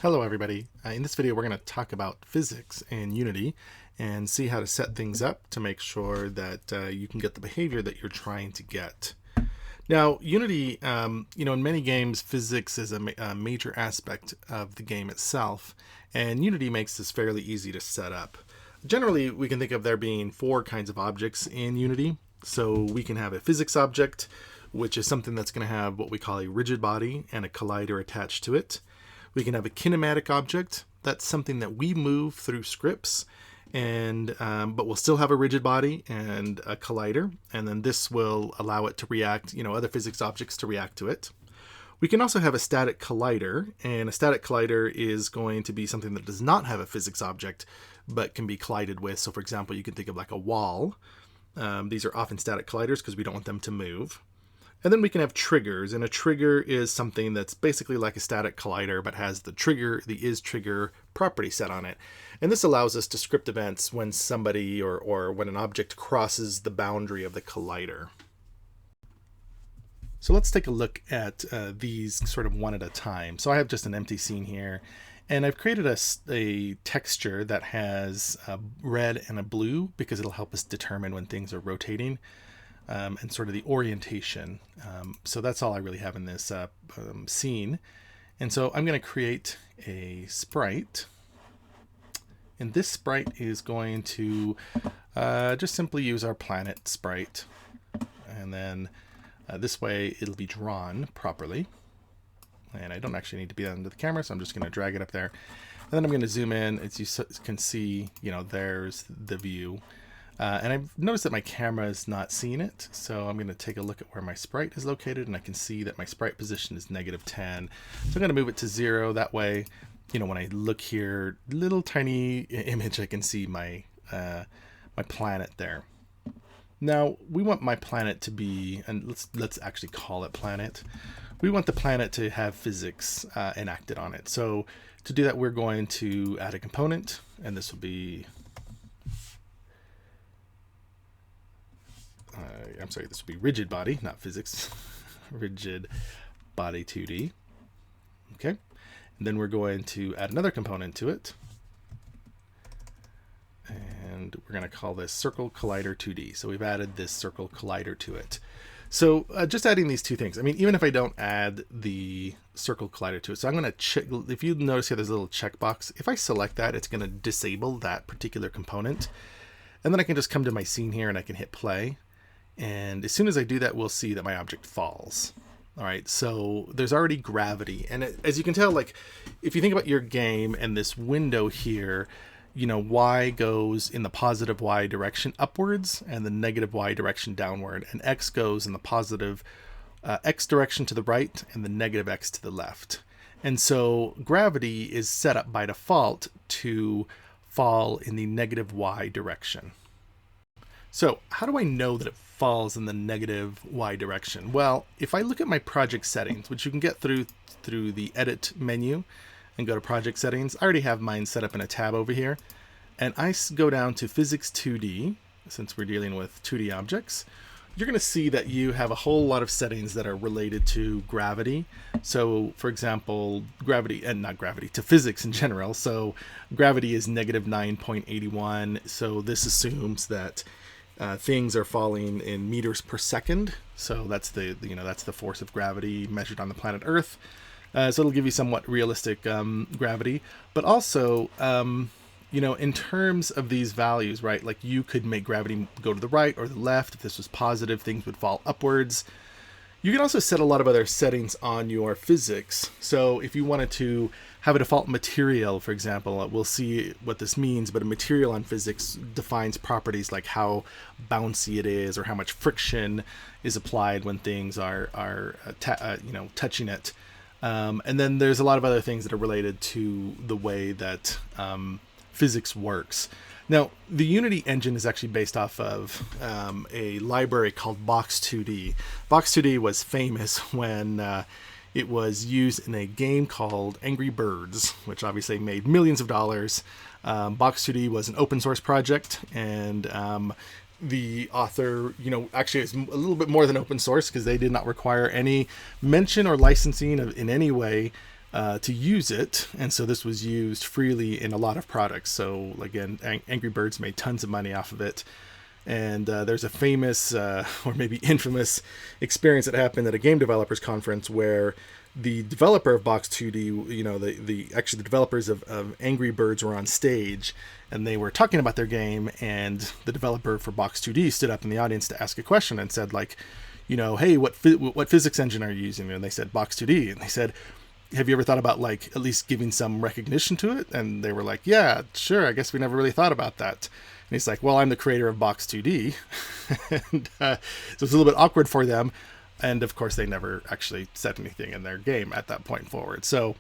Hello everybody. In this video we're going to talk about physics in Unity and see how to set things up to make sure that you can get the behavior that you're trying to get. Now Unity, in many games physics is a major aspect of the game itself, and Unity makes this fairly easy to set up. Generally we can think of there being four kinds of objects in Unity. So we can have a physics object, which is something that's going to have what we call a rigid body and a collider attached to it. We can have a kinematic object. That's something that we move through scripts, and but we'll still have a rigid body and a collider, and then this will allow it to react, other physics objects to react to it. We can also have a static collider, and a static collider is going to be something that does not have a physics object, but can be collided with. So for example, you can think of like a wall. These are often static colliders because we don't want them to move. And then we can have triggers, and a trigger is something that's basically like a static collider, but has the isTrigger property set on it. And this allows us to script events when somebody or when an object crosses the boundary of the collider. So let's take a look at these sort of one at a time. So I have just an empty scene here, and I've created a texture that has a red and a blue because it'll help us determine when things are rotating. And sort of the orientation. So that's all I really have in this scene. And so I'm going to create a sprite. And this sprite is going to just simply use our planet sprite. And then this way it'll be drawn properly. And I don't actually need to be under the camera, so I'm just going to drag it up there. And then I'm going to zoom in. As you can see, there's the view. And I've noticed that my camera is not seeing it, so I'm going to take a look at where my sprite is located, and I can see that my sprite position is -10. So I'm going to move it to 0. That way, when I look here, little tiny image, I can see my my planet there. Now we want my planet to be, and let's actually call it planet. We want the planet to have physics enacted on it. So to do that, we're going to add a component, and this will be. This will be rigid body, not physics. Rigid body 2D. Okay. And then we're going to add another component to it. And we're going to call this circle collider 2D. So we've added this circle collider to it. So just adding these two things. I mean, even if I don't add the circle collider to it. So I'm going to check. If you notice here, there's a little checkbox. If I select that, it's going to disable that particular component. And then I can just come to my scene here and I can hit play. And as soon as I do that, we'll see that my object falls. All right, so there's already gravity. And as you can tell, like if you think about your game and this window here, Y goes in the positive Y direction upwards and the negative Y direction downward. And X goes in the positive X direction to the right and the negative X to the left. And so gravity is set up by default to fall in the negative Y direction. So how do I know that it falls in the negative Y direction? Well, if I look at my project settings, which you can get through the edit menu and go to project settings, I already have mine set up in a tab over here. And I go down to physics 2D, since we're dealing with 2D objects. You're going to see that you have a whole lot of settings that are related to gravity. So for example, to physics in general. So gravity is -9.81. So this assumes that things are falling in meters per second. So that's that's the force of gravity measured on the planet Earth. So it'll give you somewhat realistic gravity, but also, in terms of these values, right? Like you could make gravity go to the right or the left. If this was positive, things would fall upwards. You can also set a lot of other settings on your physics. So if you wanted to have a default material, for example, we'll see what this means, but a material on physics defines properties like how bouncy it is or how much friction is applied when things are touching it. And then there's a lot of other things that are related to the way that physics works. Now, the Unity engine is actually based off of a library called Box2D. Box2D was famous when it was used in a game called Angry Birds, which obviously made millions of dollars. Box2D was an open source project, and the author, actually is a little bit more than open source because they did not require any mention or licensing in any way to use it. And so this was used freely in a lot of products. So again, Angry Birds made tons of money off of it. And there's a famous or maybe infamous experience that happened at a game developers conference where the developer of Box 2D, you know, actually the developers of Angry Birds were on stage and they were talking about their game, and the developer for Box 2D stood up in the audience to ask a question and said, like, you know, hey, what physics engine are you using? And they said Box 2D, and they said, have you ever thought about like at least giving some recognition to it? And they were like, yeah, sure, I guess we never really thought about that. And he's like, well, I'm the creator of Box 2D. And so it's a little bit awkward for them. And of course, they never actually said anything in their game at that point forward. So,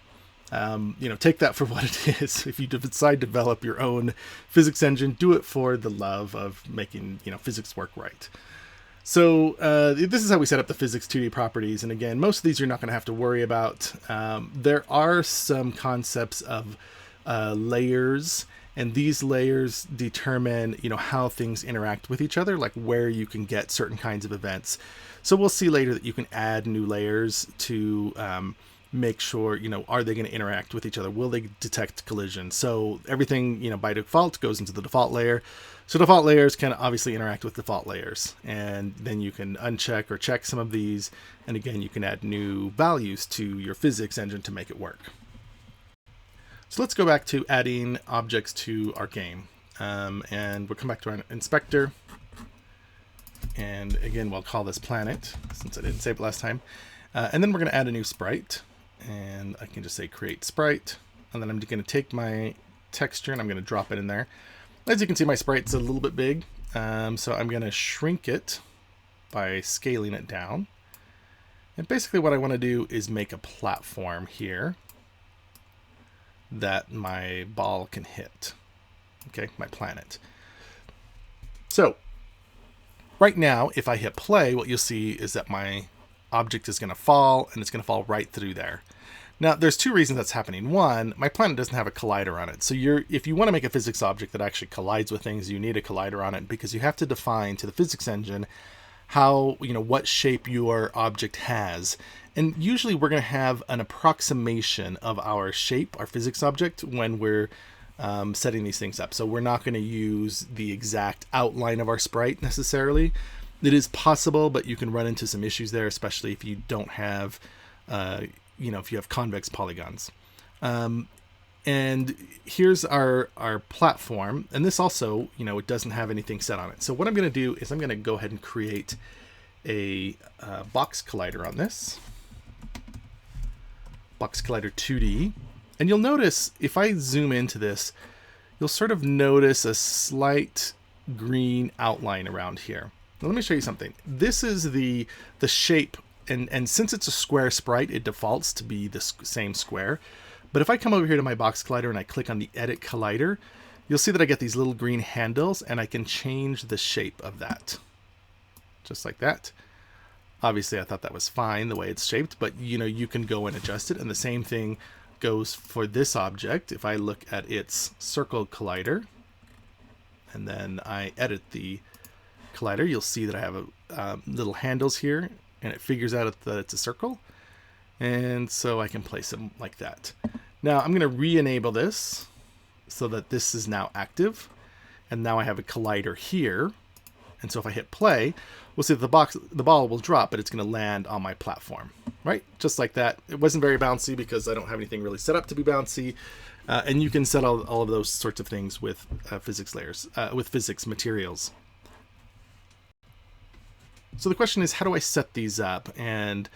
you know, take that for what it is. If you decide to develop your own physics engine, do it for the love of making, you know, physics work right. So this is how we set up the physics 2D properties. And again, most of these you're not going to have to worry about. There are some concepts of layers, and these layers determine, you know, how things interact with each other, like where you can get certain kinds of events. So we'll see later that you can add new layers to make sure, you know, are they going to interact with each other? Will they detect collision? So everything, you know, by default goes into the default layer. So default layers can obviously interact with default layers, and then you can uncheck or check some of these. And again, you can add new values to your physics engine to make it work. So let's go back to adding objects to our game. And we'll come back to our inspector. And again, we'll call this planet since I didn't save it last time. And then we're going to add a new sprite. And I can just say create sprite. And then I'm going to take my texture and I'm going to drop it in there. As you can see, my sprite's a little bit big. So I'm going to shrink it by scaling it down. And basically what I want to do is make a platform here that my ball can hit. Okay, my planet. So right now, if I hit play, what you'll see is that my object is going to fall, and it's going to fall right through there. Now, there's two reasons that's happening. One, my planet doesn't have a collider on it. So if you want to make a physics object that actually collides with things, you need a collider on it, because you have to define to the physics engine how, you know, what shape your object has. And usually we're going to have an approximation of our shape, our physics object, when we're setting these things up. So we're not going to use the exact outline of our sprite necessarily. It is possible, but you can run into some issues there, especially if you don't have, you know, if you have convex polygons. And here's our platform. And this also, you know, it doesn't have anything set on it. So what I'm going to do is I'm going to go ahead and create a box collider on this. Box Collider 2D. And you'll notice if I zoom into this, you'll sort of notice a slight green outline around here. Now, let me show you something. This is the shape, and since it's a square sprite, it defaults to be the same square. But if I come over here to my Box Collider and I click on the Edit Collider, you'll see that I get these little green handles, and I can change the shape of that. Just like that. Obviously, I thought that was fine the way it's shaped, but you know, you can go and adjust it. And the same thing goes for this object. If I look at its circle collider, and then I edit the collider, you'll see that I have little handles here, and it figures out that it's a circle. And so I can place them like that. Now I'm going to re-enable this so that this is now active. And now I have a collider here. And so if I hit play, we'll see that the ball will drop, but it's going to land on my platform, right? Just like that. It wasn't very bouncy because I don't have anything really set up to be bouncy. And you can set all of those sorts of things with physics layers, with physics materials. So the question is, how do I set these up? And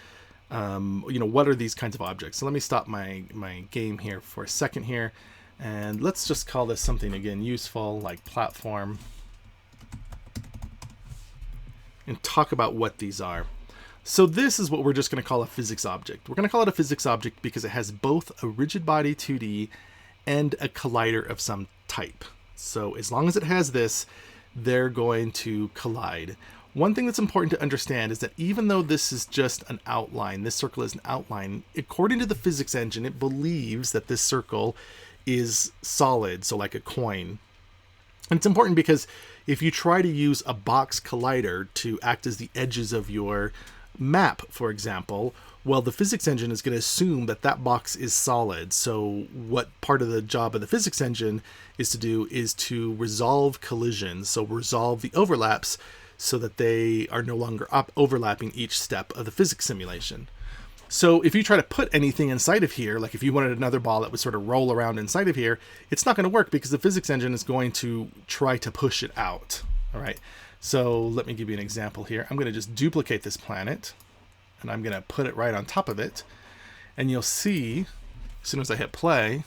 you know, what are these kinds of objects? So let me stop my game here for a second here. And let's just call this something, again, useful, like platform. And talk about what these are. So this is what we're just going to call a physics object. We're going to call it a physics object because it has both a rigid body 2D and a collider of some type. So as long as it has this, they're going to collide. One thing that's important to understand is that even though this is just an outline, this circle is an outline, according to the physics engine, it believes that this circle is solid, so like a coin. And it's important because if you try to use a box collider to act as the edges of your map, for example, Well, the physics engine is going to assume that that box is solid. So what part of the job of the physics engine is to do is to resolve collisions. So resolve the overlaps so that they are no longer overlapping each step of the physics simulation. So if you try to put anything inside of here, like if you wanted another ball that would sort of roll around inside of here, it's not going to work because the physics engine is going to try to push it out. All right. So let me give you an example here. I'm going to just duplicate this planet, and I'm going to put it right on top of it. And you'll see, as soon as I hit play,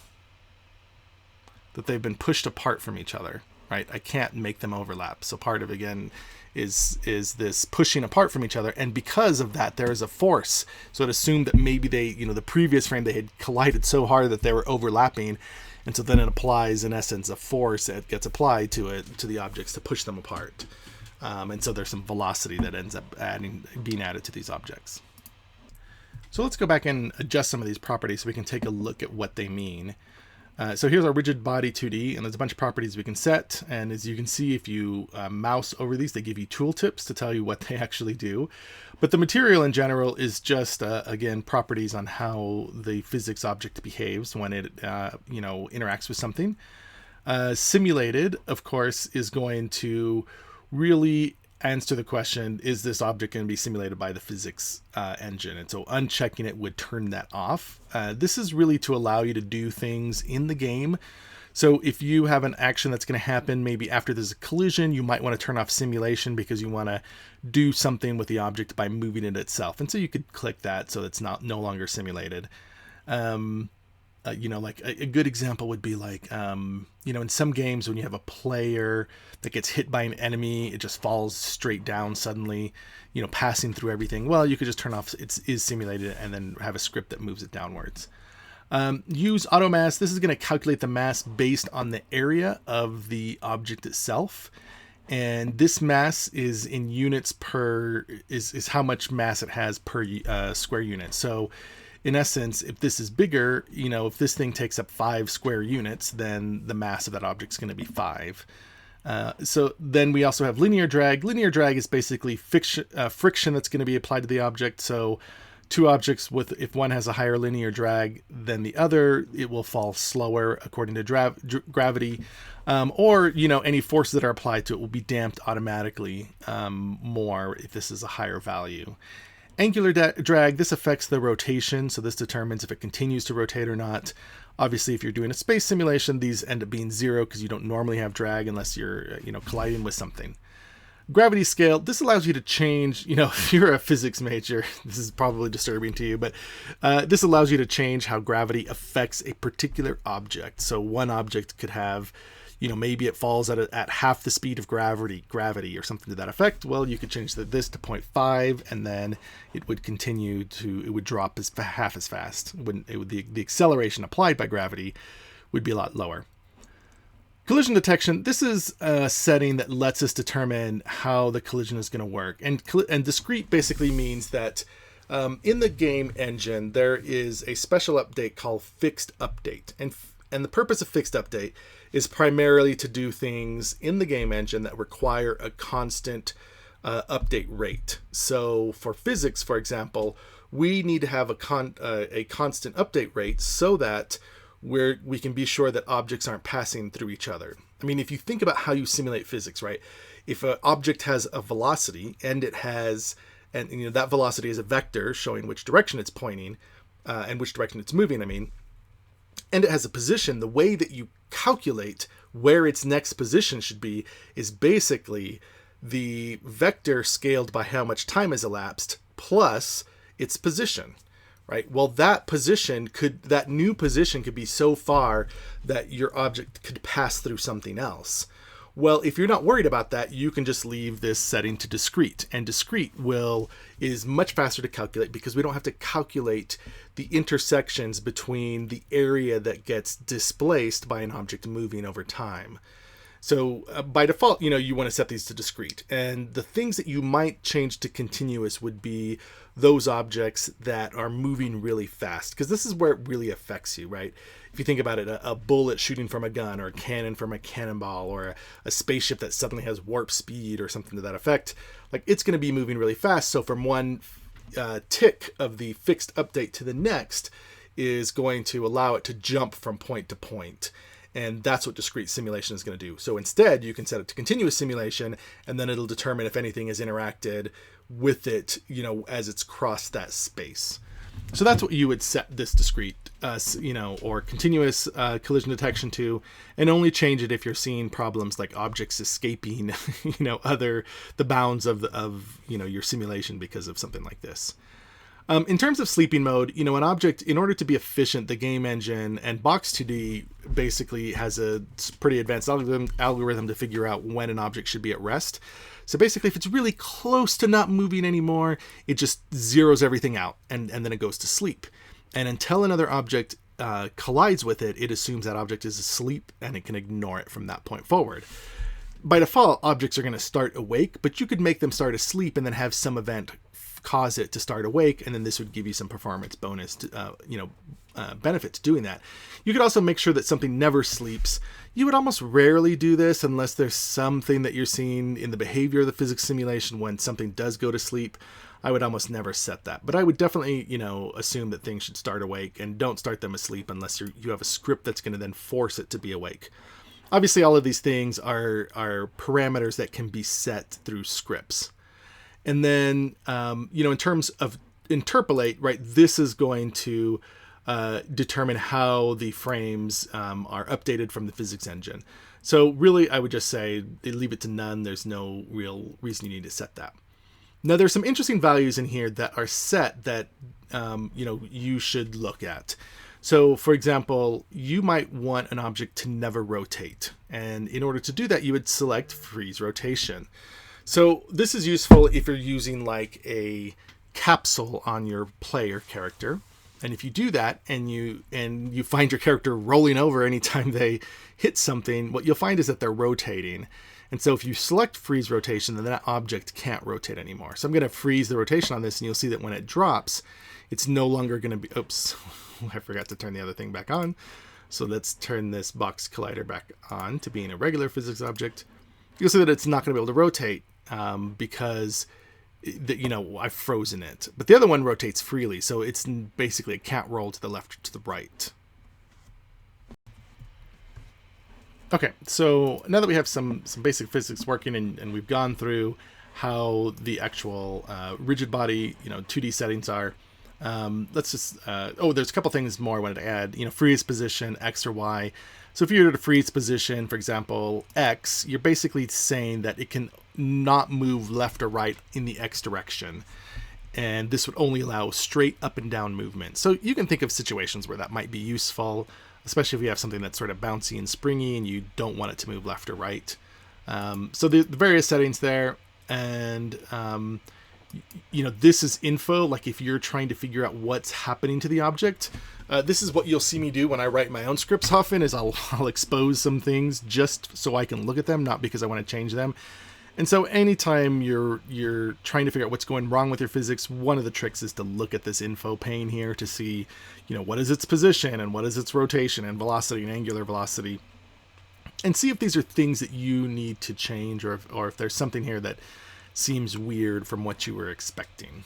that they've been pushed apart from each other, right? I can't make them overlap. So part of, again, is this pushing apart from each other. And because of that, there is a force. So it assumed that maybe they, the previous frame, they had collided so hard that they were overlapping. And so then it applies, in essence, a force that gets applied to it, to the objects, to push them apart. And so there's some velocity that ends up being added to these objects. So let's go back and adjust some of these properties so we can take a look at what they mean. So here's our rigid body 2D, and there's a bunch of properties we can set. And as you can see, if you mouse over these, they give you tooltips to tell you what they actually do. But the material in general is just, again, properties on how the physics object behaves when it, interacts with something. Simulated, of course, is going to really answer the question, is this object going to be simulated by the physics engine? And so unchecking it would turn that off. This is really to allow you to do things in the game. So if you have an action that's going to happen maybe after there's a collision, you might want to turn off simulation because you want to do something with the object by moving it itself. And so you could click that so it's no longer simulated. Like a good example would be like, in some games when you have a player that gets hit by an enemy, it just falls straight down suddenly, passing through everything. Well, you could just turn off it is simulated and then have a script that moves it downwards. Use auto mass. This is going to calculate the mass based on the area of the object itself. And this mass is in units per, is how much mass it has per square unit. So in essence, if this is bigger, if this thing takes up 5 square units, then the mass of that object is going to be 5. So then we also have linear drag. Linear drag is basically friction that's going to be applied to the object. So two objects if one has a higher linear drag than the other, it will fall slower according to gravity. Or any forces that are applied to it will be damped automatically more if this is a higher value. Angular drag, this affects the rotation, so this determines if it continues to rotate or not. Obviously, if you're doing a space simulation, these end up being 0 because you don't normally have drag unless you're, colliding with something. Gravity scale, this allows you to change, if you're a physics major, this is probably disturbing to you, but this allows you to change how gravity affects a particular object. So one object could have, maybe it falls at half the speed of gravity or something to that effect. Well, you could change this to 0.5, and then it would it would drop half as fast. The acceleration applied by gravity would be a lot lower. Collision detection, this is a setting that lets us determine how the collision is going to work. And discrete basically means that in the game engine, there is a special update called FixedUpdate. And the purpose of FixedUpdate is primarily to do things in the game engine that require a constant update rate. So for physics, for example, we need to have a constant update rate so that we can be sure that objects aren't passing through each other. I mean, if you think about how you simulate physics, right? If an object has a velocity and that velocity is a vector showing which direction it's pointing and which direction it's moving, and it has a position, the way that you calculate where its next position should be is basically the vector scaled by how much time has elapsed plus its position, right? Well, that new position could be so far that your object could pass through something else. Well, if you're not worried about that, you can just leave this setting to discrete, and discrete is much faster to calculate because we don't have to calculate the intersections between the area that gets displaced by an object moving over time. So by default, you want to set these to discrete, and the things that you might change to continuous would be those objects that are moving really fast, because this is where it really affects you, right? If you think about it, a bullet shooting from a gun, or a cannon from a cannonball, or a spaceship that suddenly has warp speed or something to that effect, like it's going to be moving really fast. So from one tick of the fixed update to the next is going to allow it to jump from point to point. And that's what discrete simulation is going to do. So instead, you can set it to continuous simulation, and then it'll determine if anything is interacted with it, as it's crossed that space. So that's what you would set this discrete, or continuous collision detection to, and only change it if you're seeing problems like objects escaping, the bounds of your simulation because of something like this. In terms of sleeping mode, an object, in order to be efficient, the game engine and Box2D basically has a pretty advanced algorithm to figure out when an object should be at rest. So basically, if it's really close to not moving anymore, it just zeroes everything out and then it goes to sleep. And until another object collides with it, it assumes that object is asleep and it can ignore it from that point forward. By default, objects are going to start awake, but you could make them start asleep and then have some event cause it to start awake, and then this would give you some performance bonus benefits doing that. You could also make sure that something never sleeps. You would almost rarely do this unless there's something that you're seeing in the behavior of the physics simulation when something does go to sleep. I would almost never set that, but I would definitely assume that things should start awake, and don't start them asleep unless you have a script that's going to then force it to be awake. Obviously, all of these things are parameters that can be set through scripts. And then, in terms of interpolate, right, this is going to determine how the frames are updated from the physics engine. So really, I would just say leave it to none. There's no real reason you need to set that. Now, there's some interesting values in here that are set that, you should look at. So, for example, you might want an object to never rotate. And in order to do that, you would select freeze rotation. So this is useful if you're using like a capsule on your player character. And if you do that and you find your character rolling over anytime they hit something, what you'll find is that they're rotating. And so if you select freeze rotation, then that object can't rotate anymore. So I'm going to freeze the rotation on this, and you'll see that when it drops, it's no longer going to be, oops, I forgot to turn the other thing back on. So let's turn this box collider back on to being a regular physics object. You'll see that it's not going to be able to rotate because I've frozen it. But the other one rotates freely, so it's basically it can't roll to the left or to the right. Okay, so now that we have some basic physics working and we've gone through how the actual rigid body 2D settings are, let's just there's a couple things more I wanted to add. Freeze position, X or Y. So if you're at a freeze position, for example, X, you're basically saying that it can not move left or right in the X direction. And this would only allow straight up and down movement. So you can think of situations where that might be useful, especially if you have something that's sort of bouncy and springy and you don't want it to move left or right. So the various settings there. And, this is info. Like if you're trying to figure out what's happening to the object, this is what you'll see me do when I write my own scripts often, is I'll expose some things just so I can look at them, not because I want to change them. And so anytime you're trying to figure out what's going wrong with your physics, one of the tricks is to look at this info pane here to see, what is its position and what is its rotation and velocity and angular velocity, and see if these are things that you need to change, or if there's something here that seems weird from what you were expecting.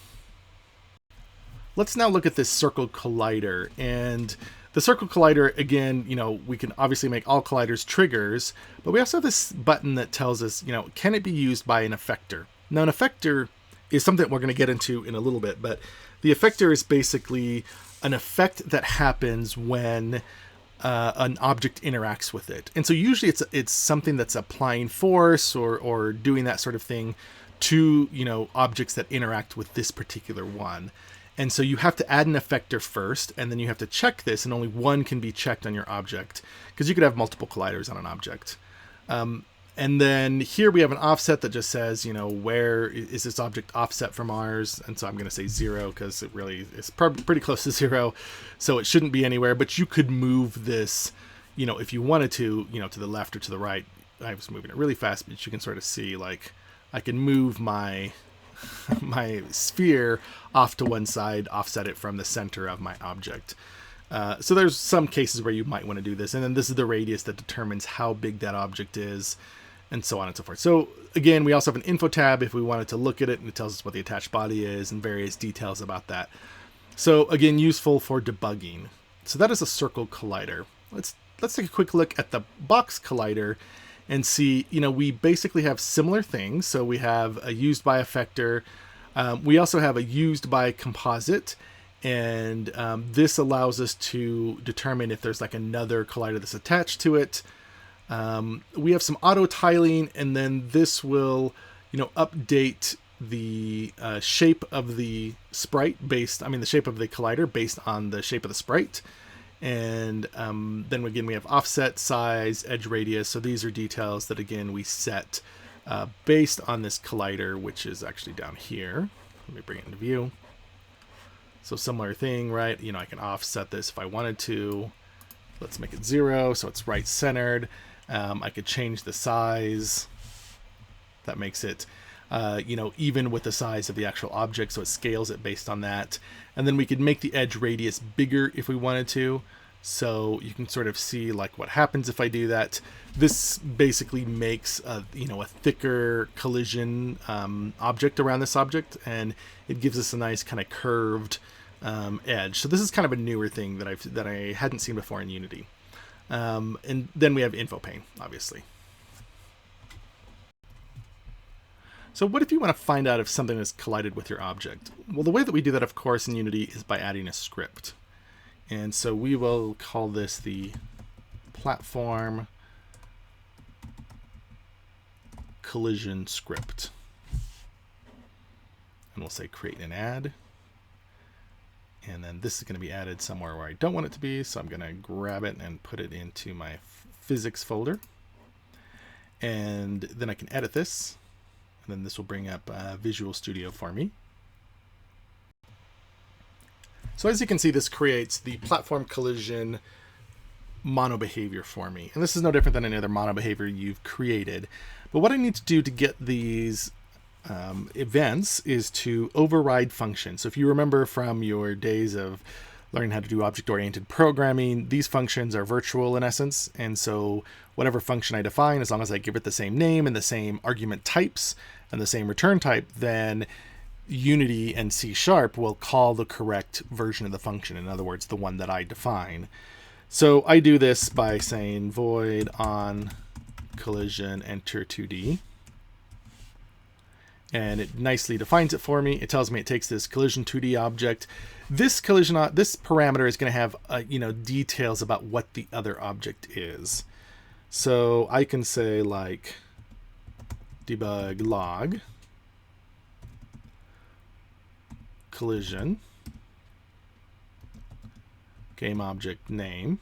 Let's now look at this circle collider. And the circle collider, again, we can obviously make all colliders triggers, but we also have this button that tells us, can it be used by an effector? Now, an effector is something we're going to get into in a little bit, but the effector is basically an effect that happens when an object interacts with it. And so usually it's something that's applying force or doing that sort of thing to, objects that interact with this particular one. And so you have to add an effector first, and then you have to check this, and only one can be checked on your object, because you could have multiple colliders on an object. And then here we have an offset that just says, where is this object offset from ours? And so I'm going to say 0, because it really is pretty close to 0, so it shouldn't be anywhere. But you could move this, if you wanted to, to the left or to the right. I was moving it really fast, but you can sort of see, like, I can move my sphere off to one side, offset it from the center of my object. So there's some cases where you might want to do this. And then this is the radius that determines how big that object is. and so on and so forth. So again, we also have an info tab if we wanted to look at it, and it tells us what the attached body is and various details about that. So again, useful for debugging. So that is a circle collider. Let's take a quick look at the box collider and see, we basically have similar things. So we have a used by effector. We also have a used by composite. And this allows us to determine if there's like another collider that's attached to it. We have some auto tiling, and then this will, update the shape of the sprite the shape of the collider based on the shape of the sprite. And then again, we have offset, size, edge radius. So these are details that, again, we set based on this collider, which is actually down here. Let me bring it into view. So similar thing, right? I can offset this if I wanted to. Let's make it 0, so it's right centered. I could change the size. That makes it, even with the size of the actual object, so it scales it based on that. And then we could make the edge radius bigger if we wanted to. So you can sort of see like what happens if I do that. This basically makes a thicker collision object around this object, and it gives us a nice kind of curved edge. So this is kind of a newer thing that I hadn't seen before in Unity. And then we have info pane, obviously. So what if you want to find out if something is collided with your object? Well, the way that we do that, of course, in Unity is by adding a script. And so we will call this the platform collision script. And we'll say create and add. And then this is going to be added somewhere where I don't want it to be. So I'm going to grab it and put it into my physics folder. And then I can edit this. And then this will bring up Visual Studio for me. So as you can see, this creates the platform collision mono behavior for me. And this is no different than any other mono behavior you've created. But what I need to do to get these events is to override functions. So if you remember from your days of learning how to do object-oriented programming, these functions are virtual in essence. And so whatever function I define, as long as I give it the same name and the same argument types and the same return type, then Unity and C# will call the correct version of the function. In other words, the one that I define. So I do this by saying void on collision enter 2D. And it nicely defines it for me. It tells me it takes this collision 2D object. This parameter is going to have details about what the other object is. So I can say like debug log collision game object name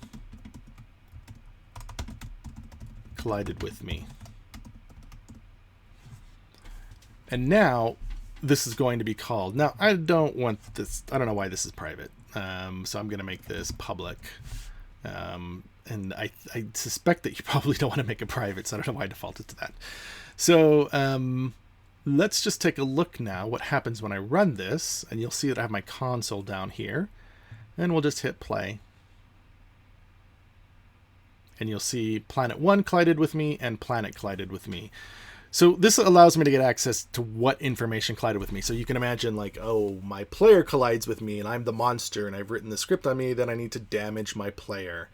collided with me. And now this is going to be called. Now I don't want this. I don't know why this is private. So I'm going to make this public. And I suspect that you probably don't want to make it private, so I don't know why I defaulted to that. So let's just take a look now what happens when I run this, and you'll see that I have my console down here, and we'll just hit play. And you'll see planet 1 collided with me and planet collided with me. So this allows me to get access to what information collided with me. So you can imagine like, oh, my player collides with me and I'm the monster and I've written the script on me, then I need to damage my player.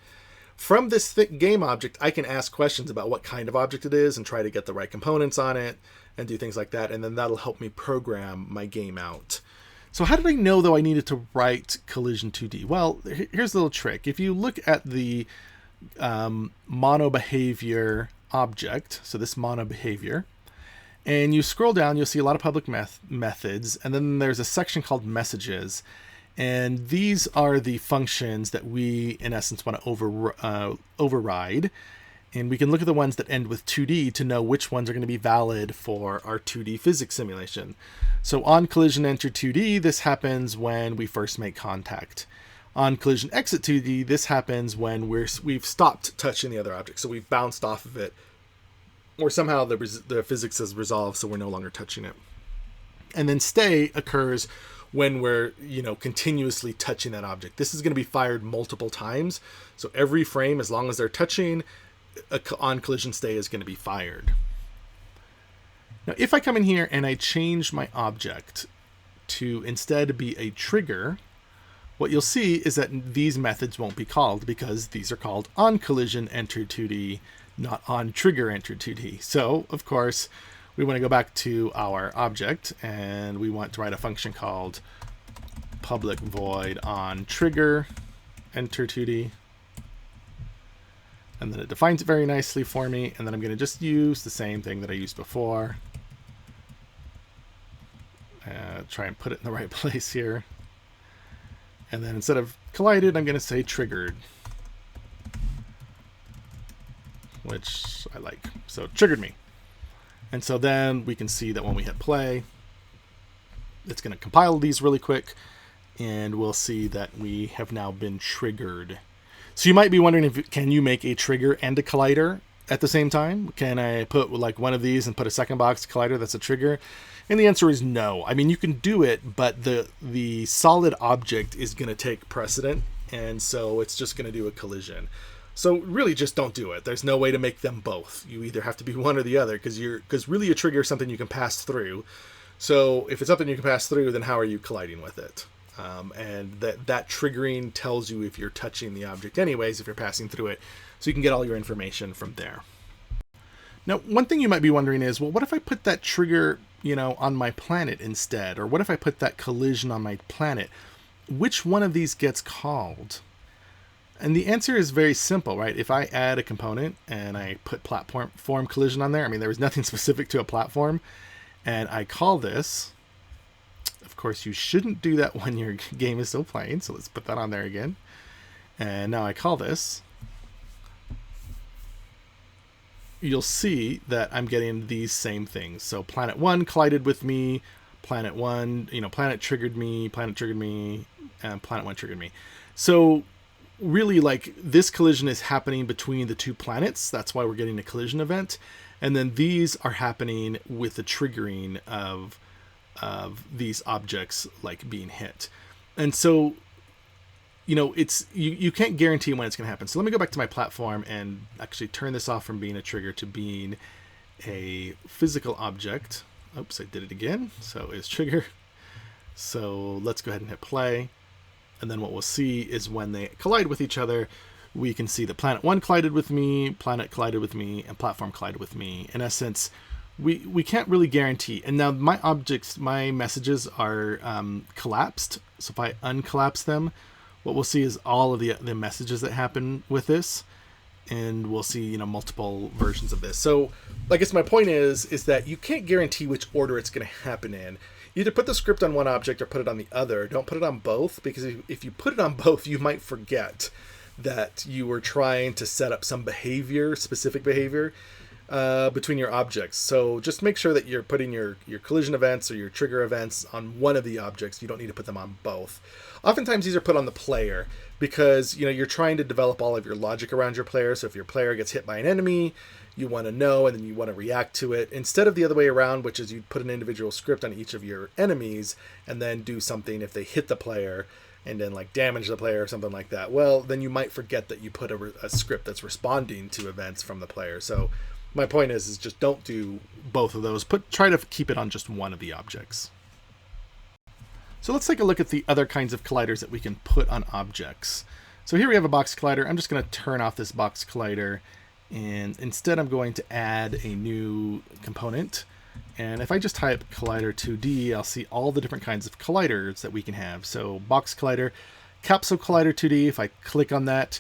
From this game object, I can ask questions about what kind of object it is and try to get the right components on it and do things like that. And then that'll help me program my game out. So how did I know, though, I needed to write collision 2D? Well, here's a little trick. If you look at the mono behavior object, so this mono behavior, and you scroll down, you'll see a lot of public methods, and then there's a section called messages. And these are the functions that we, in essence, want to override. And we can look at the ones that end with 2D to know which ones are going to be valid for our 2D physics simulation. So on collision enter 2D, this happens when we first make contact. On collision exit 2D, this happens when we've stopped touching the other object. So we've bounced off of it, or somehow the physics is resolved, so we're no longer touching it. And then stay occurs when we're continuously touching that object. This is going to be fired multiple times. So every frame, as long as they're touching, on collision stay is going to be fired. Now, if I come in here and I change my object to instead be a trigger, what you'll see is that these methods won't be called because these are called onCollision enter 2D, not onTrigger enter 2D. So, of course, we want to go back to our object and we want to write a function called public void onTrigger enter 2D. And then it defines it very nicely for me. And then I'm going to just use the same thing that I used before. Try and put it in the right place here. And then instead of collided, I'm going to say triggered, which I like. So it triggered me. And so then we can see that when we hit play, it's going to compile these really quick. And we'll see that we have now been triggered. So you might be wondering, can you make a trigger and a collider at the same time? Can I put like one of these and put a second box collider that's a trigger? And the answer is no. I mean, you can do it, but the solid object is going to take precedent, and so it's just going to do a collision. So really just don't do it. There's no way to make them both. You either have to be one or the other, because really a trigger is something you can pass through. So if it's something you can pass through, then how are you colliding with it? And that triggering tells you if you're touching the object anyways, if you're passing through it, so you can get all your information from there. Now, one thing you might be wondering is, well, what if I put that trigger, on my planet instead? Or what if I put that collision on my planet? Which one of these gets called? And the answer is very simple, right? If I add a component and I put platform collision on there, I mean, there was nothing specific to a platform, and I call this, of course, you shouldn't do that when your game is still playing, so let's put that on there again. And now I call this, you'll see that I'm getting these same things. So planet 1 collided with me, planet 1, planet triggered me, and planet 1 triggered me. So really, like, this collision is happening between the two planets. That's why we're getting a collision event. And then these are happening with the triggering of these objects like being hit. And so it's you can't guarantee when it's going to happen. So let me go back to my platform and actually turn this off from being a trigger to being a physical object. Oops, I did it again. So it's trigger. So let's go ahead and hit play. And then what we'll see is when they collide with each other, we can see that planet 1 collided with me, planet collided with me, and platform collided with me. In essence, we can't really guarantee. And now my messages are collapsed. So if I uncollapse them, what we'll see is all of the messages that happen with this, and we'll see multiple versions of this. So I guess my point is that you can't guarantee which order it's going to happen in. Either put the script on one object or put it on the other. Don't put it on both, because if you put it on both, you might forget that you were trying to set up some specific behavior between your objects. So just make sure that you're putting your collision events or your trigger events on one of the objects. You don't need to put them on both. Oftentimes these are put on the player because you're trying to develop all of your logic around your player. So if your player gets hit by an enemy, you want to know and then you want to react to it, instead of the other way around, which is you put an individual script on each of your enemies and then do something if they hit the player and then like damage the player or something like that. Well, then you might forget that you put a script that's responding to events from the player. So my point is just don't do both of those. Try to keep it on just one of the objects. So let's take a look at the other kinds of colliders that we can put on objects. So here we have a box collider. I'm just going to turn off this box collider, and instead I'm going to add a new component. And if I just type collider 2D, I'll see all the different kinds of colliders that we can have. So box collider, capsule collider 2D, if I click on that,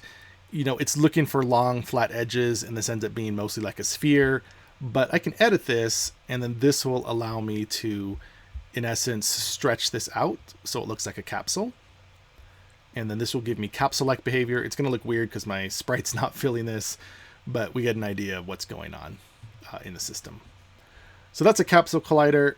it's looking for long flat edges, and this ends up being mostly like a sphere. But I can edit this, and then this will allow me to, in essence, stretch this out so it looks like a capsule. And then this will give me capsule-like behavior. It's going to look weird because my sprite's not filling this, but we get an idea of what's going on in the system. So that's a capsule collider.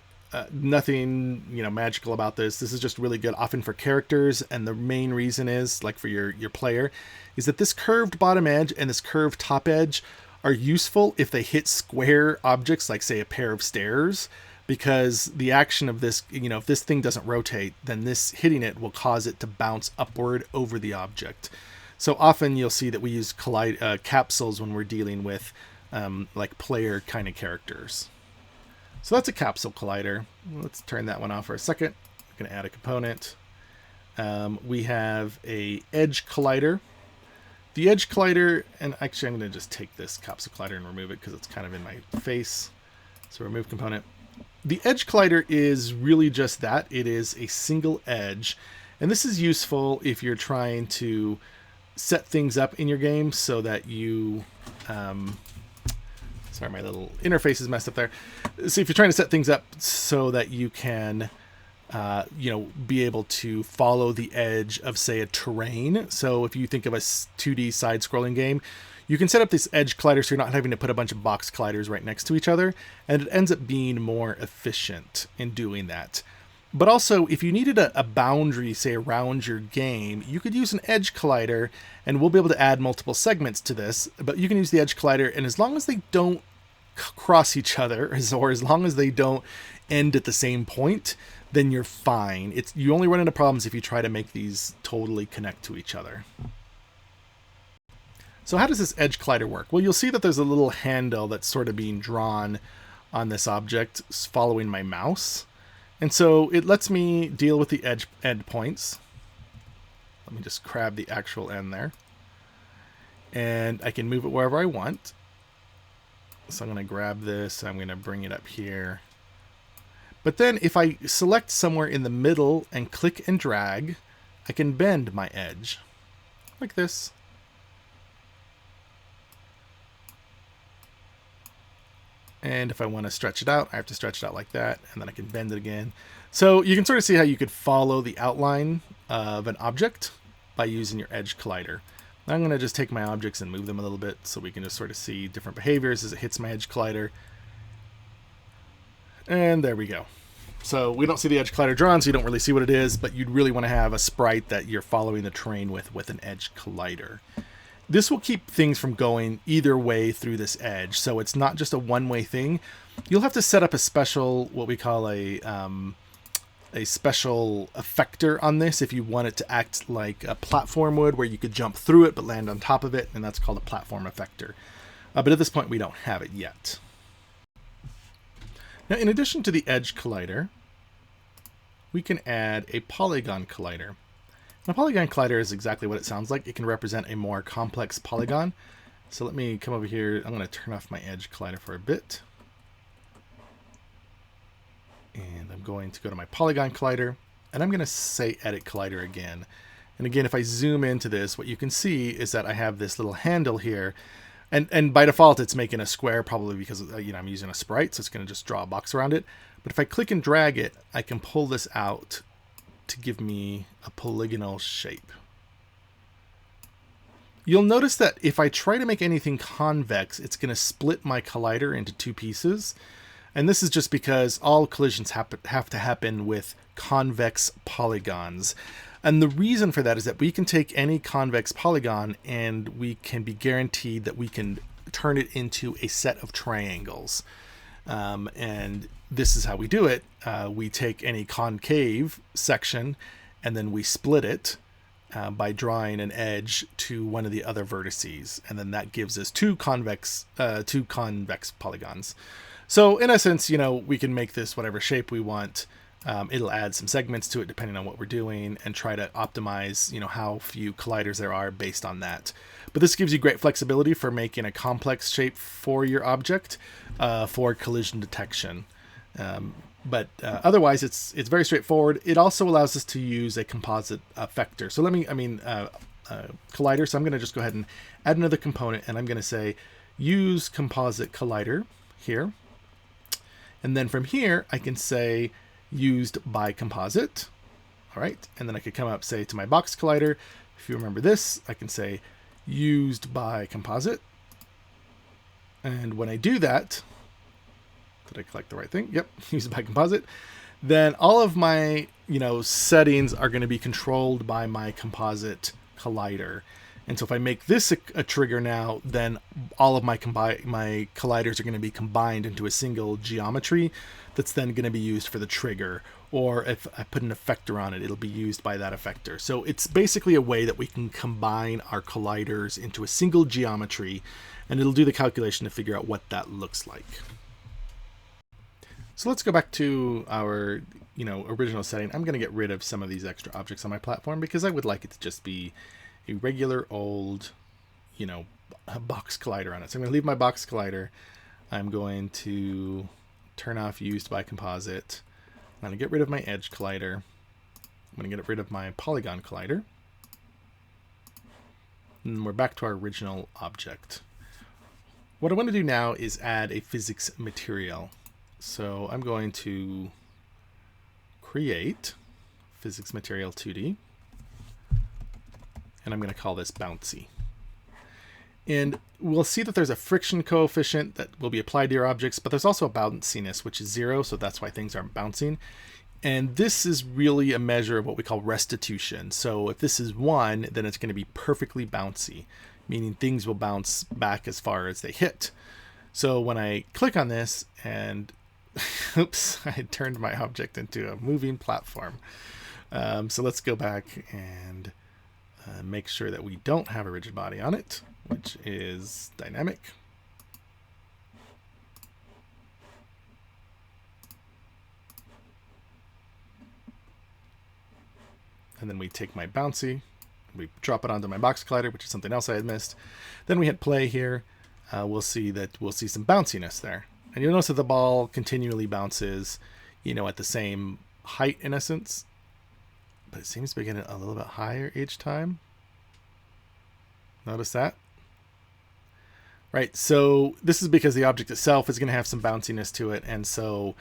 Nothing magical about this. This is just really good, often for characters, and the main reason is, like for your player, is that this curved bottom edge and this curved top edge are useful if they hit square objects, like say a pair of stairs, because the action of this, if this thing doesn't rotate, then this hitting it will cause it to bounce upward over the object. So often you'll see that we use capsules when we're dealing with like player kind of characters. So that's a capsule collider. Let's turn that one off for a second. I'm going to add a component. We have a edge collider. The edge collider, and actually I'm going to just take this capsule collider and remove it because it's kind of in my face. So remove component. The edge collider is really just that. It is a single edge. And this is useful if you're trying to set things up in your game so that you... sorry, my little interface is messed up there. So if you're trying to set things up so that you can, be able to follow the edge of, say, a terrain. So if you think of a 2D side-scrolling game, you can set up this edge collider so you're not having to put a bunch of box colliders right next to each other, and it ends up being more efficient in doing that. But also, if you needed a boundary, say, around your game, you could use an edge collider, and we'll be able to add multiple segments to this, but you can use the edge collider, and as long as they don't cross each other, or as long as they don't end at the same point, then you're fine. You only run into problems if you try to make these totally connect to each other. So how does this edge collider work? Well, you'll see that there's a little handle that's sort of being drawn on this object following my mouse. And so it lets me deal with the edge endpoints. Let me just grab the actual end there. And I can move it wherever I want. So I'm going to grab this. I'm going to bring it up here. But then if I select somewhere in the middle and click and drag, I can bend my edge like this. And if I want to stretch it out, I have to stretch it out like that, and then I can bend it again. So you can sort of see how you could follow the outline of an object by using your edge collider. Now I'm going to just take my objects and move them a little bit so we can just sort of see different behaviors as it hits my edge collider. And there we go. So we don't see the edge collider drawn, so you don't really see what it is, but you'd really want to have a sprite that you're following the terrain with an edge collider. This will keep things from going either way through this edge, so it's not just a one-way thing. You'll have to set up a special, what we call a special effector on this if you want it to act like a platform would, where you could jump through it but land on top of it, and that's called a platform effector. But at this point, we don't have it yet. Now, in addition to the edge collider, we can add a Polygon Collider. Now, Polygon Collider is exactly what it sounds like. It can represent a more complex polygon. So let me come over here. I'm going to turn off my edge collider for a bit. And I'm going to go to my Polygon Collider, and I'm going to say Edit Collider again. And again, if I zoom into this, what you can see is that I have this little handle here. And by default, it's making a square, probably because I'm using a sprite, so it's going to just draw a box around it. But if I click and drag it, I can pull this out to give me a polygonal shape. You'll notice that if I try to make anything convex, it's going to split my collider into two pieces. And this is just because all collisions have to happen with convex polygons. And the reason for that is that we can take any convex polygon and we can be guaranteed that we can turn it into a set of triangles. And this is how we do it. We take any concave section and then we split it by drawing an edge to one of the other vertices. And then that gives us two convex polygons. So in essence, we can make this whatever shape we want. It'll add some segments to it depending on what we're doing and try to optimize, how few colliders there are based on that. But this gives you great flexibility for making a complex shape for your object for collision detection. But otherwise, it's very straightforward. It also allows us to use a composite effector. So collider. So I'm going to just go ahead and add another component, and I'm going to say use composite collider here. And then from here, I can say used by composite. All right. And then I could come up, say, to my box collider. If you remember this, I can say used by composite. And when I do that, did I select the right thing? Yep. Used by composite. Then all of my, settings are going to be controlled by my composite collider. And so if I make this a trigger now, then all of my colliders are going to be combined into a single geometry that's then going to be used for the trigger. Or if I put an effector on it, it'll be used by that effector. So it's basically a way that we can combine our colliders into a single geometry, and it'll do the calculation to figure out what that looks like. So let's go back to our original setting. I'm going to get rid of some of these extra objects on my platform because I would like it to just be a regular old a box collider on it. So I'm going to leave my box collider. I'm going to turn off used by composite. I'm going to get rid of my edge collider. I'm going to get rid of my polygon collider. And we're back to our original object. What I want to do now is add a physics material. So I'm going to create physics material 2D, and I'm going to call this bouncy. And we'll see that there's a friction coefficient that will be applied to your objects, but there's also a bounciness, which is 0, so that's why things aren't bouncing. And this is really a measure of what we call restitution. So if this is 1, then it's going to be perfectly bouncy, meaning things will bounce back as far as they hit. So when I click on this and oops, I turned my object into a moving platform. So let's go back and make sure that we don't have a rigid body on it, which is dynamic. And then we take my bouncy, we drop it onto my box collider, which is something else I had missed. Then we hit play here. We'll see some bounciness there. And you'll notice that the ball continually bounces, at the same height in essence, but it seems to be getting a little bit higher each time. Notice that? Right, so this is because the object itself is going to have some bounciness to it, and so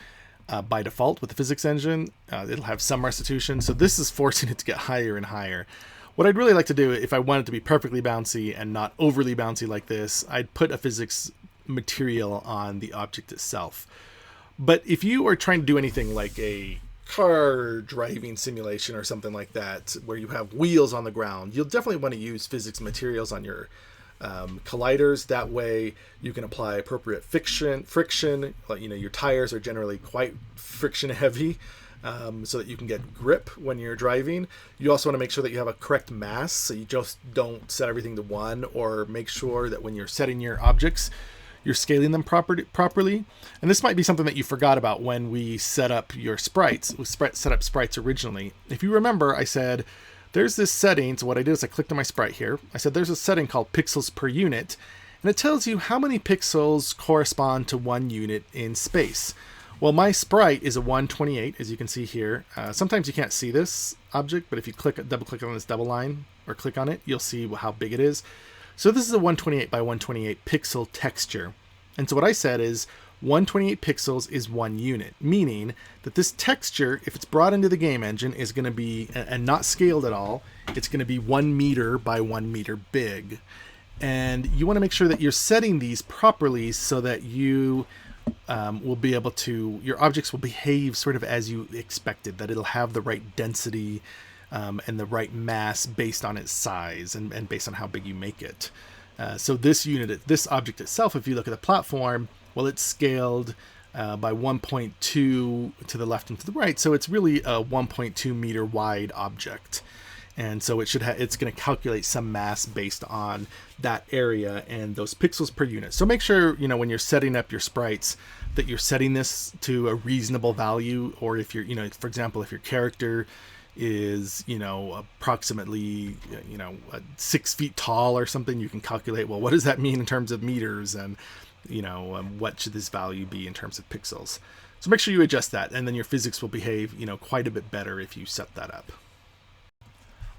by default with the physics engine, it'll have some restitution, so this is forcing it to get higher and higher. What I'd really like to do, if I want it to be perfectly bouncy and not overly bouncy like this, I'd put a physics material on the object itself. But if you are trying to do anything like a car driving simulation or something like that, where you have wheels on the ground, you'll definitely want to use physics materials on your colliders. That way you can apply appropriate friction. Like, your tires are generally quite friction heavy, so that you can get grip when you're driving. You also want to make sure that you have a correct mass, so you just don't set everything to 1, or make sure that when you're setting your objects, you're scaling them properly. And this might be something that you forgot about when we set up your sprites. We set up sprites originally. If you remember, I said there's this setting. So what I did is I clicked on my sprite here. I said there's a setting called pixels per unit, and it tells you how many pixels correspond to 1 unit in space. Well, my sprite is a 128, as you can see here. Sometimes you can't see this object, but if you double click on this double line or click on it, you'll see how big it is. So this is a 128 by 128 pixel texture. And so what I said is 128 pixels is 1 unit, meaning that this texture, if it's brought into the game engine, is going to be, and not scaled at all, it's going to be 1 meter by 1 meter big. And you want to make sure that you're setting these properly so that you will be able to, your objects will behave sort of as you expected, that it'll have the right density and the right mass based on its size and based on how big you make it. So this object itself, if you look at the platform, well, it's scaled by 1.2 to the left and to the right. So it's really a 1.2 meter wide object. And so it's going to calculate some mass based on that area and those pixels per unit. So make sure, when you're setting up your sprites, that you're setting this to a reasonable value. Or if you're, for example, if your character is, approximately, 6 feet tall or something, you can calculate, well, what does that mean in terms of meters? And, what should this value be in terms of pixels? So make sure you adjust that, and then your physics will behave, quite a bit better if you set that up.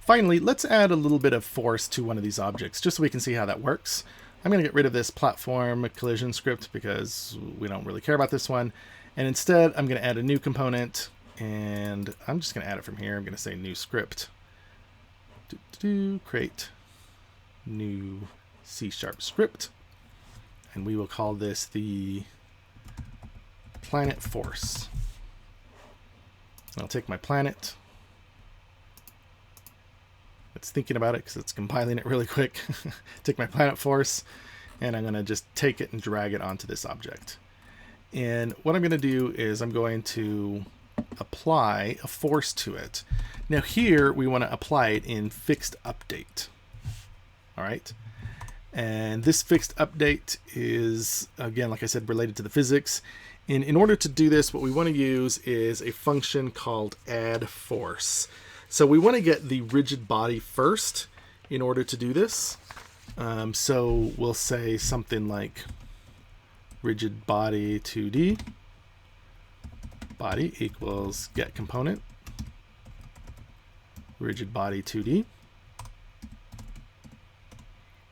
Finally, let's add a little bit of force to one of these objects, just so we can see how that works. I'm going to get rid of this platform collision script because we don't really care about this one. And instead, I'm going to add a new component, and I'm just going to add it from here. I'm going to say new script. Create new C# script. And we will call this the planet force. I'll take my planet. It's thinking about it because it's compiling it really quick. Take my planet force, and I'm going to just take it and drag it onto this object. And what I'm going to do is I'm going to apply a force to it. Now here we want to apply it in FixedUpdate. All right. And this fixed update is, again, like I said, related to the physics. And in order to do this, what we want to use is a function called add force. So we want to get the rigid body first in order to do this. So we'll say something like rigid body 2D body equals get component rigid body 2D.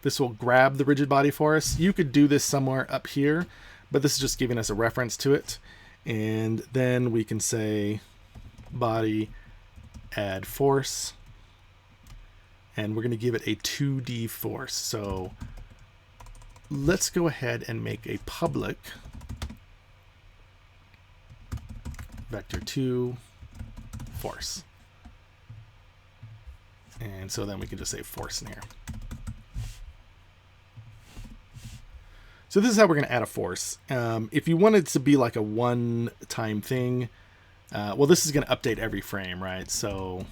This will grab the rigid body for us. You could do this somewhere up here, but this is just giving us a reference to it. And then we can say body add force, and we're going to give it a 2D force. So let's go ahead and make a public vector2 force. And so then we can just say force in here. So this is how we're going to add a force. If you want it to be like a one-time thing, well, this is going to update every frame, right? So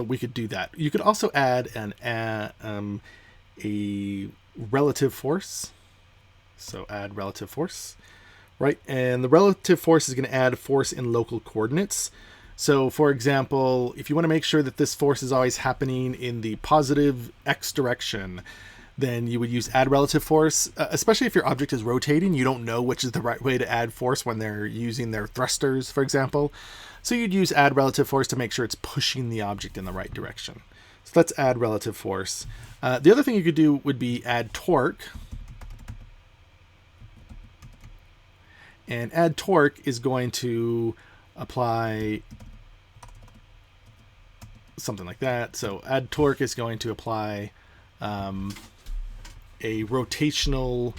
we could do that. You could also add a relative force. So add relative force, right? And the relative force is going to add force in local coordinates. So for example, if you want to make sure that this force is always happening in the positive X direction, then you would use add relative force, especially if your object is rotating. You don't know which is the right way to add force when they're using their thrusters, for example. So you'd use add relative force to make sure it's pushing the object in the right direction. So let's add relative force. The other thing you could do would be add torque. And add torque is going to apply something like that. So add torque is going to apply a rotational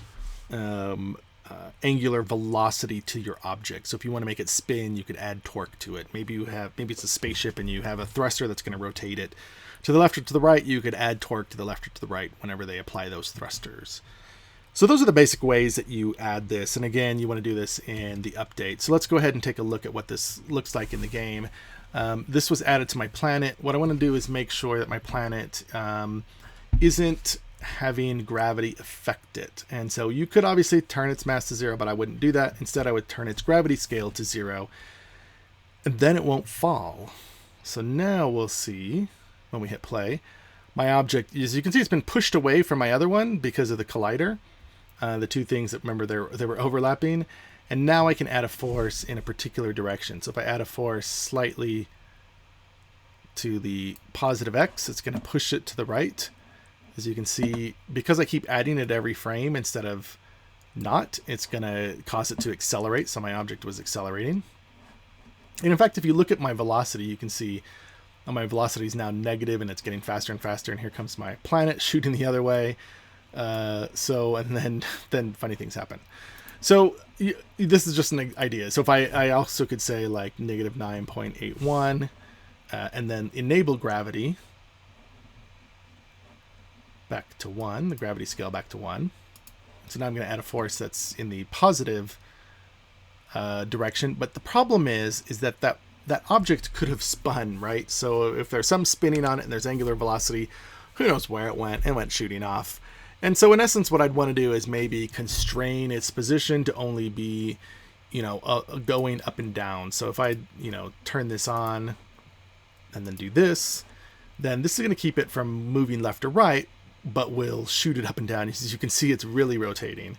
angular velocity to your object. So if you want to make it spin, you could add torque to it. Maybe it's a spaceship and you have a thruster that's going to rotate it to the left or to the right. You could add torque to the left or to the right whenever they apply those thrusters. So those are the basic ways that you add this. And again, you want to do this in the update. So let's go ahead and take a look at what this looks like in the game. This was added to my planet. What I want to do is make sure that my planet isn't having gravity affect it. And so you could obviously turn its mass to 0, but I wouldn't do that. Instead, I would turn its gravity scale to 0, and then it won't fall. So now we'll see when we hit play. My object, as you can see, it's been pushed away from my other one because of the collider. The two things that, remember, they were overlapping. And now I can add a force in a particular direction. So if I add a force slightly to the positive X, it's going to push it to the right. As you can see, because I keep adding it every frame instead of not, it's going to cause it to accelerate. So my object was accelerating. And in fact, if you look at my velocity, you can see my velocity is now negative and it's getting faster and faster. And here comes my planet shooting the other way. And then funny things happen. So this is just an idea. So if I also could say like negative 9.81 and then enable gravity back to 1, the gravity scale back to 1. So now I'm going to add a force that's in the positive direction. But the problem is that object could have spun, right? So if there's some spinning on it and there's angular velocity, who knows where it went shooting off. And so in essence, what I'd want to do is maybe constrain its position to only be, going up and down. So if I, turn this on and then do this, then this is going to keep it from moving left or right, but will shoot it up and down. As you can see, it's really rotating.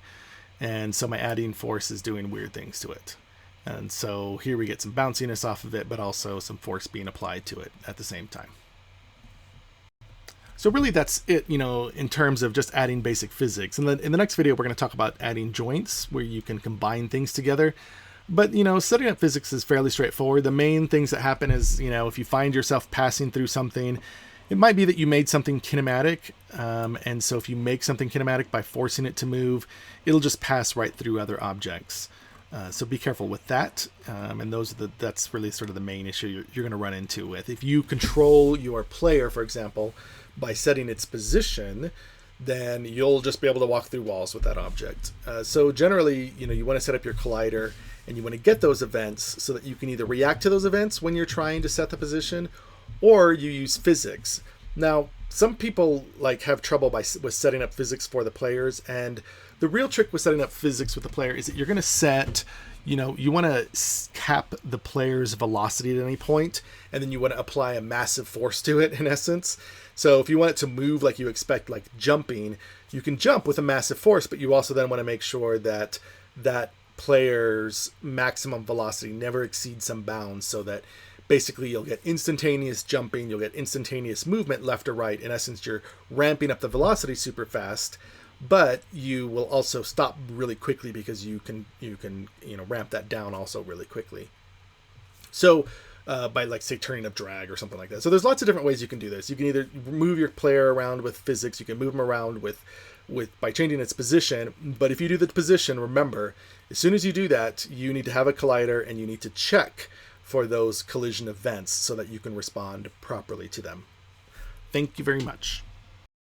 And so my adding force is doing weird things to it. And so here we get some bounciness off of it, but also some force being applied to it at the same time. So really that's it, in terms of just adding basic physics. And then in the next video, we're going to talk about adding joints where you can combine things together. But, setting up physics is fairly straightforward. The main things that happen is, if you find yourself passing through something, it might be that you made something kinematic. And so if you make something kinematic by forcing it to move, it'll just pass right through other objects. So be careful with that. And that's really sort of the main issue you're going to run into with. If you control your player, for example, by setting its position, then you'll just be able to walk through walls with that object. So generally, you want to set up your collider and you want to get those events so that you can either react to those events when you're trying to set the position, or you use physics. Now, some people like have trouble with setting up physics for the players, and the real trick with setting up physics with the player is that you're going to set, you want to cap the player's velocity at any point, and then you want to apply a massive force to it in essence. So if you want it to move like you expect, like jumping, you can jump with a massive force, but you also then want to make sure that that player's maximum velocity never exceeds some bounds, so that basically you'll get instantaneous jumping, you'll get instantaneous movement left or right. In essence, you're ramping up the velocity super fast, but you will also stop really quickly because you can ramp that down also really quickly. So by like say turning up drag or something like that. So there's lots of different ways you can do this. You can either move your player around with physics, you can move them around with by changing its position. But if you do the position, remember, as soon as you do that, you need to have a collider and you need to check for those collision events so that you can respond properly to them. Thank you very much.